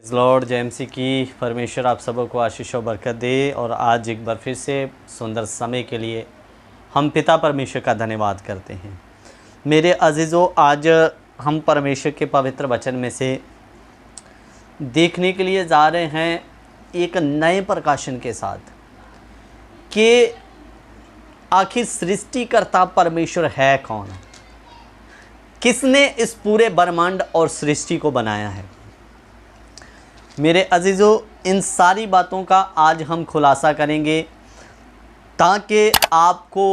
Lord JMC की परमेश्वर आप सबों को आशीष और बरकत दे। और आज एक बार फिर से सुंदर समय के लिए हम पिता परमेश्वर का धन्यवाद करते हैं। मेरे अजीज़ों, आज हम परमेश्वर के पवित्र वचन में से देखने के लिए जा रहे हैं एक नए प्रकाशन के साथ कि आखिर सृष्टिकर्ता परमेश्वर है कौन, किसने इस पूरे ब्रह्मांड और सृष्टि को बनाया है। मेरे अजीज़ों, इन सारी बातों का आज हम खुलासा करेंगे ताकि आपको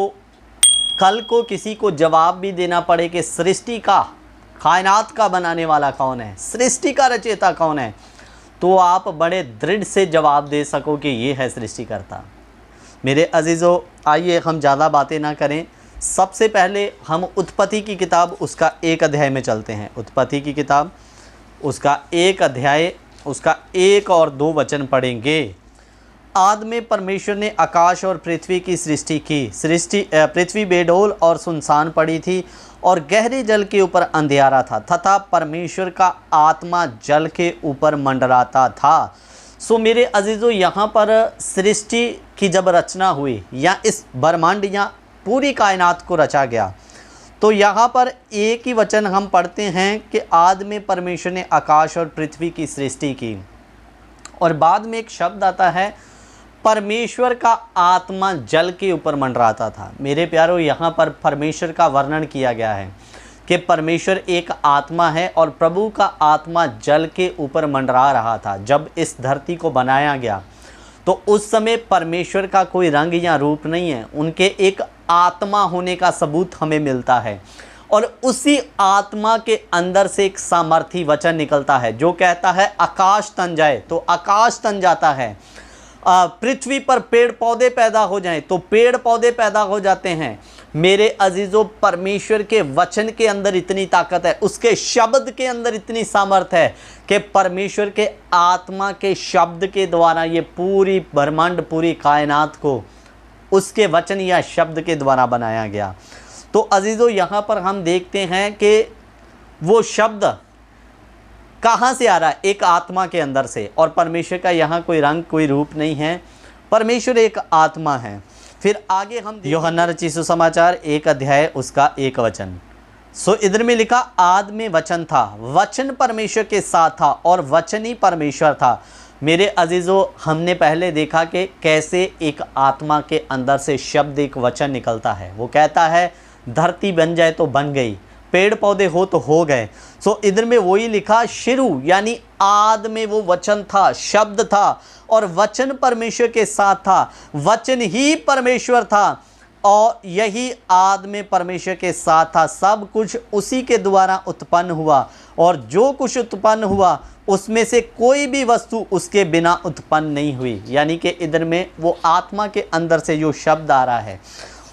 कल को किसी को जवाब भी देना पड़े कि सृष्टि का, कायनात का बनाने वाला कौन है, सृष्टि का रचयिता कौन है, तो आप बड़े दृढ़ से जवाब दे सको कि ये है सृष्टिकर्ता। मेरे अजीज़ों, आइए हम ज़्यादा बातें ना करें। सबसे पहले हम उत्पत्ति की किताब उसका 1 अध्याय में चलते हैं। उत्पत्ति की किताब उसका 1 अध्याय उसका 1 और 2 वचन पढ़ेंगे। आदि में परमेश्वर ने आकाश और पृथ्वी की सृष्टि की। पृथ्वी बेडौल और सुनसान पड़ी थी और गहरे जल के ऊपर अंधियारा था तथा परमेश्वर का आत्मा जल के ऊपर मंडराता था। सो मेरे अजीज़ों, यहाँ पर सृष्टि की जब रचना हुई या इस ब्रह्मांड या पूरी कायनात को रचा गया, तो यहाँ पर एक ही वचन हम पढ़ते हैं कि आदि में परमेश्वर ने आकाश और पृथ्वी की सृष्टि की, और बाद में एक शब्द आता है परमेश्वर का आत्मा जल के ऊपर मंडराता था। मेरे प्यारों, यहाँ पर परमेश्वर का वर्णन किया गया है कि परमेश्वर एक आत्मा है और प्रभु का आत्मा जल के ऊपर मंडरा रहा था। जब इस धरती को बनाया गया तो उस समय परमेश्वर का कोई रंग या रूप नहीं है, उनके एक आत्मा होने का सबूत हमें मिलता है। और उसी आत्मा के अंदर से एक सामर्थी वचन निकलता है जो कहता है आकाश तन जाए, तो आकाश तन जाता है। पृथ्वी पर पेड़ पौधे पैदा हो जाएं तो पेड़ पौधे पैदा हो जाते हैं। मेरे अजीज़ों, परमेश्वर के वचन के अंदर इतनी ताकत है, उसके शब्द के अंदर इतनी सामर्थ है कि परमेश्वर के आत्मा के शब्द के द्वारा ये पूरी ब्रह्मांड, पूरी कायनात को उसके वचन या शब्द के द्वारा बनाया गया। तो अजीज़ों, यहाँ पर हम देखते हैं कि वो शब्द कहाँ से आ रहा है? एक आत्मा के अंदर से। और परमेश्वर का यहाँ कोई रंग, कोई रूप नहीं है, परमेश्वर एक आत्मा है। फिर आगे हम यूहन्ना रचित सुसमाचार 1 अध्याय उसका 1 वचन। सो इधर में लिखा आदि में वचन था, वचन परमेश्वर के साथ था और वचन ही परमेश्वर था। मेरे अजीज़ों, हमने पहले देखा कि कैसे एक आत्मा के अंदर से शब्द, एक वचन निकलता है। वो कहता है धरती बन जाए तो बन गई, पेड़ पौधे हो तो हो गए। सो इधर में वही लिखा शुरू, यानी आदि में वो वचन था, शब्द था, और वचन परमेश्वर के साथ था, वचन ही परमेश्वर था, और यही आदि में परमेश्वर के साथ था। सब कुछ उसी के द्वारा उत्पन्न हुआ, और जो कुछ उत्पन्न हुआ उसमें से कोई भी वस्तु उसके बिना उत्पन्न नहीं हुई। यानी कि इधर में वो आत्मा के अंदर से जो शब्द आ रहा है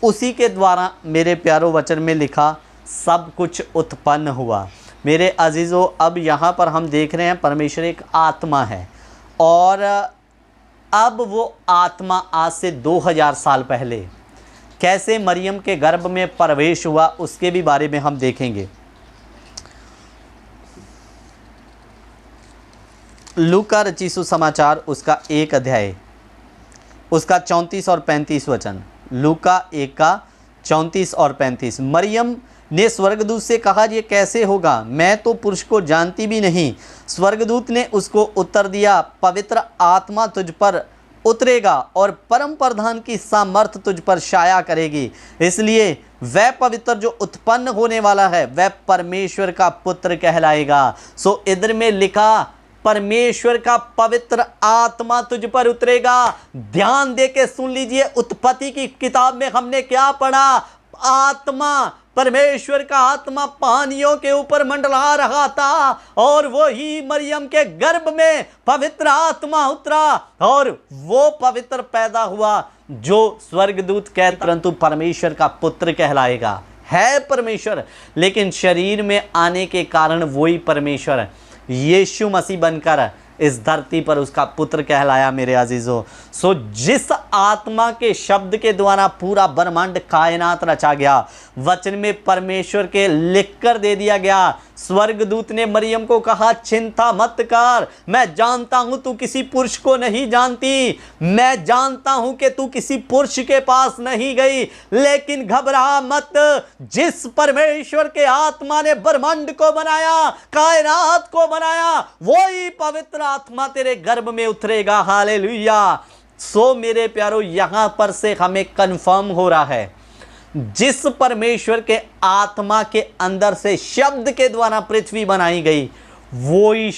उसी के द्वारा, मेरे प्यारों, वचन में लिखा सब कुछ उत्पन्न हुआ। मेरे अजीज़ों, अब यहाँ पर हम देख रहे हैं परमेश्वर एक आत्मा है, और अब वो आत्मा आज से 2000 साल पहले कैसे मरियम के गर्भ में प्रवेश हुआ उसके भी बारे में हम देखेंगे। लूका रचित सुसमाचार उसका 1 अध्याय उसका 34 और 35 वचन। लूका 1 का 34 और 35। मरियम ने स्वर्गदूत से कहा, ये कैसे होगा, मैं तो पुरुष को जानती भी नहीं। स्वर्गदूत ने उसको उत्तर दिया, पवित्र आत्मा तुझ पर उतरेगा और परम प्रधान की सामर्थ तुझ पर छाया करेगी, इसलिए वह पवित्र जो उत्पन्न होने वाला है वह परमेश्वर का पुत्र कहलाएगा। सो इधर में लिखा परमेश्वर का पवित्र आत्मा तुझ पर उतरेगा। ध्यान दे के सुन लीजिए, उत्पत्ति की किताब में हमने क्या पढ़ा? आत्मा, परमेश्वर का आत्मा पानियों के ऊपर मंडरा रहा था, और वो ही मरियम के गर्भ में पवित्र आत्मा उतरा, और वो पवित्र पैदा हुआ जो स्वर्गदूत कहते परंतु परमेश्वर का पुत्र कहलाएगा। है परमेश्वर, लेकिन शरीर में आने के कारण वही परमेश्वर यीशु मसीह बनकर इस धरती पर उसका पुत्र कहलाया मेरे अजीजों। सो जिस आत्मा के शब्द के द्वारा पूरा ब्रह्मांड कायनात रचा गया, वचन में परमेश्वर के लिख कर दे दिया गया। स्वर्गदूत ने मरियम को कहा, चिंता मत कर, मैं जानता हूं तू किसी पुरुष को नहीं जानती, मैं जानता हूं कि तू किसी पुरुष के पास नहीं गई, लेकिन घबरा मत, जिस परमेश्वर के आत्मा ने ब्रह्मांड को बनाया, कायनात को बनाया, वही पवित्र आत्मा तेरे गर्भ में उतरेगा। हालेलुया। सो मेरे प्यारो, यहां पर से हमें कंफर्म हो रहा है, जिस परमेश्वर के आत्मा के अंदर से शब्द के द्वारा पृथ्वी बनाई गई, वही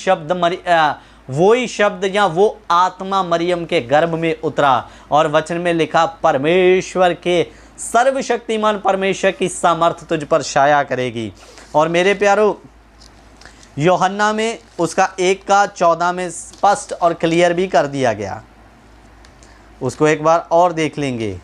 शब्द या वो आत्मा मरियम के गर्भ में उतरा। और वचन में लिखा, परमेश्वर के सर्वशक्तिमान परमेश्वर की सामर्थ तुझ पर छाया करेगी। और मेरे प्यारो, यूहन्ना में उसका 1:14 में स्पष्ट और क्लियर भी कर दिया गया, उसको एक बार और देख लेंगे।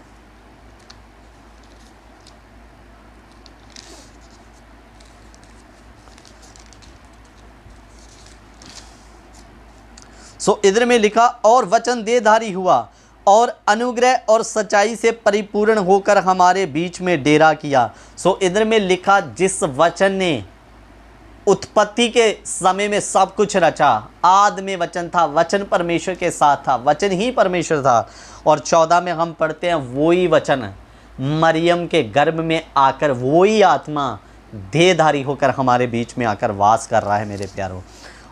सो इधर में लिखा, और वचन देहधारी हुआ और अनुग्रह और सच्चाई से परिपूर्ण होकर हमारे बीच में डेरा किया। सो इधर में लिखा, जिस वचन ने उत्पत्ति के समय में सब कुछ रचा, आदि में वचन था, वचन परमेश्वर के साथ था, वचन ही परमेश्वर था। और 14 में हम पढ़ते हैं, वही वचन मरियम के गर्भ में आकर, वही आत्मा देहधारी होकर हमारे बीच में आकर वास कर रहा है मेरे प्यारों।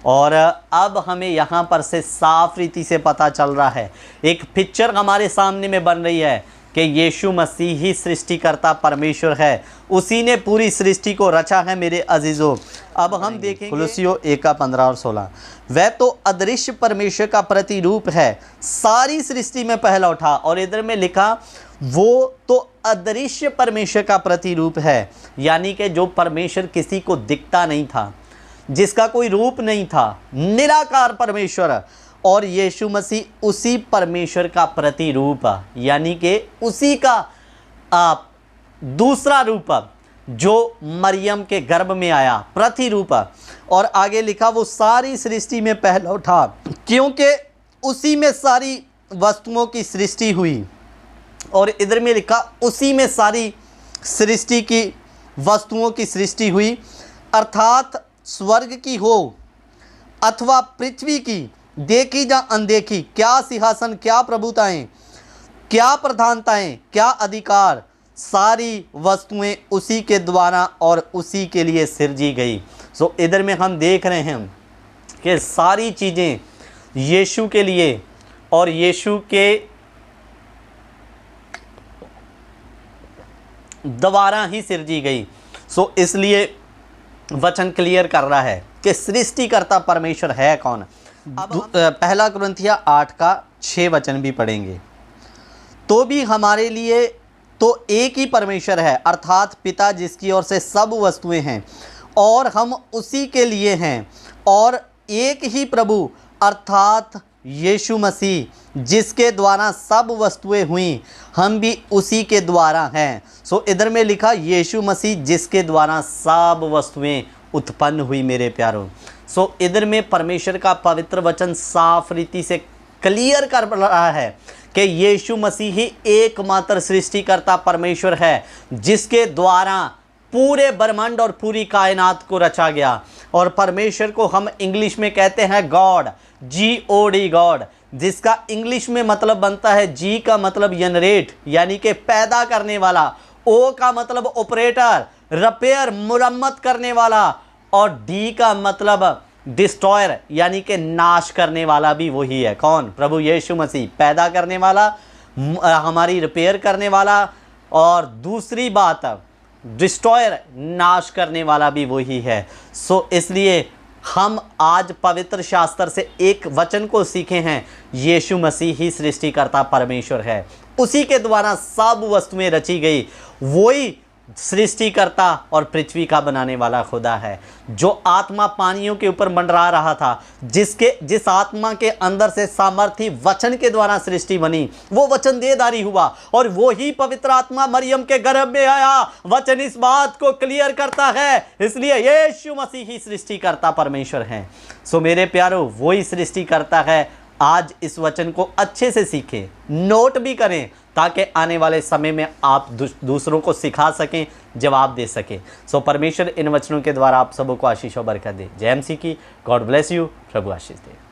और अब हमें यहाँ पर से साफ रीति से पता चल रहा है, एक पिक्चर हमारे सामने में बन रही है कि यीशु मसीह ही सृष्टिकर्ता परमेश्वर है, उसी ने पूरी सृष्टि को रचा है मेरे अजीज़ों। अब हम देखेंगे कुलुस्सियों 1:15 और 16, वह तो अदृश्य परमेश्वर का प्रतिरूप है, सारी सृष्टि में पहला उठा। और इधर में लिखा, वो तो अदृश्य परमेश्वर का प्रतिरूप है, यानी कि जो परमेश्वर किसी को दिखता नहीं था, जिसका कोई रूप नहीं था, निराकार परमेश्वर। और यीशु मसीह उसी परमेश्वर का प्रतिरूप, यानी कि उसी का दूसरा रूप जो मरियम के गर्भ में आया, प्रतिरूप। और आगे लिखा, वो सारी सृष्टि में पहला उठा, क्योंकि उसी में सारी वस्तुओं की सृष्टि हुई। और इधर में लिखा, उसी में सारी सृष्टि की वस्तुओं की सृष्टि हुई, अर्थात स्वर्ग की हो अथवा पृथ्वी की, देखी या अनदेखी, क्या सिंहासन, क्या प्रभुताएं, क्या प्रधानताएं, क्या अधिकार, सारी वस्तुएं उसी के द्वारा और उसी के लिए सृजी गई। सो इधर में हम देख रहे हैं कि सारी चीज़ें यीशु के लिए और यीशु के द्वारा ही सृजी गई। सो इसलिए वचन क्लियर कर रहा है कि सृष्टिकर्ता परमेश्वर है कौन। अब पहला कुरिन्थियों 8:6 भी पढ़ेंगे, तो भी हमारे लिए तो एक ही परमेश्वर है, अर्थात पिता, जिसकी ओर से सब वस्तुएं हैं और हम उसी के लिए हैं, और एक ही प्रभु अर्थात यीशु मसीह, जिसके द्वारा सब वस्तुएं हुई, हम भी उसी के द्वारा हैं। सो इधर में लिखा, यीशु मसीह जिसके द्वारा सब वस्तुएं उत्पन्न हुई मेरे प्यारों। सो इधर में परमेश्वर का पवित्र वचन साफ रीति से क्लियर कर रहा है कि यीशु मसीह ही एकमात्र सृष्टिकर्ता परमेश्वर है, जिसके द्वारा पूरे ब्रह्मांड और पूरी कायनात को रचा गया। और परमेश्वर को हम इंग्लिश में कहते हैं गॉड, GOD, गॉड, जिसका इंग्लिश में मतलब बनता है, जी का मतलब जनरेट यानी कि पैदा करने वाला, ओ का मतलब ऑपरेटर, रिपेयर मुरम्मत करने वाला, और डी का मतलब डिस्ट्रॉयर यानी कि नाश करने वाला भी वही है। कौन? प्रभु यीशु मसीह, पैदा करने वाला, हमारी रिपेयर करने वाला, और दूसरी बात डिस्ट्रॉयर, नाश करने वाला भी वही है। सो इसलिए हम आज पवित्र शास्त्र से एक वचन को सीखे हैं, यीशु मसीह ही सृष्टिकर्ता परमेश्वर है, उसी के द्वारा सब वस्तुएं रची गई, वही सृष्टिकर्ता और पृथ्वी का बनाने वाला खुदा है। जो आत्मा पानियों के ऊपर मंडरा रहा था, जिस आत्मा के अंदर से सामर्थी वचन के द्वारा सृष्टि बनी, वो वचन देहधारी हुआ और वो ही पवित्र आत्मा मरियम के गर्भ में आया। वचन इस बात को क्लियर करता है, इसलिए यीशु मसीह ही सृष्टिकर्ता परमेश्वर हैं। सो मेरे प्यारो, वो ही सृष्टिकर्ता है। आज इस वचन को अच्छे से सीखें, नोट भी करें, ताकि आने वाले समय में आप दूसरों को सिखा सकें, जवाब दे सकें। सो परमेश्वर इन वचनों के द्वारा आप सबको आशीष और बरकत दे। जय मसीह की। God bless you. Prabhu Ashish they.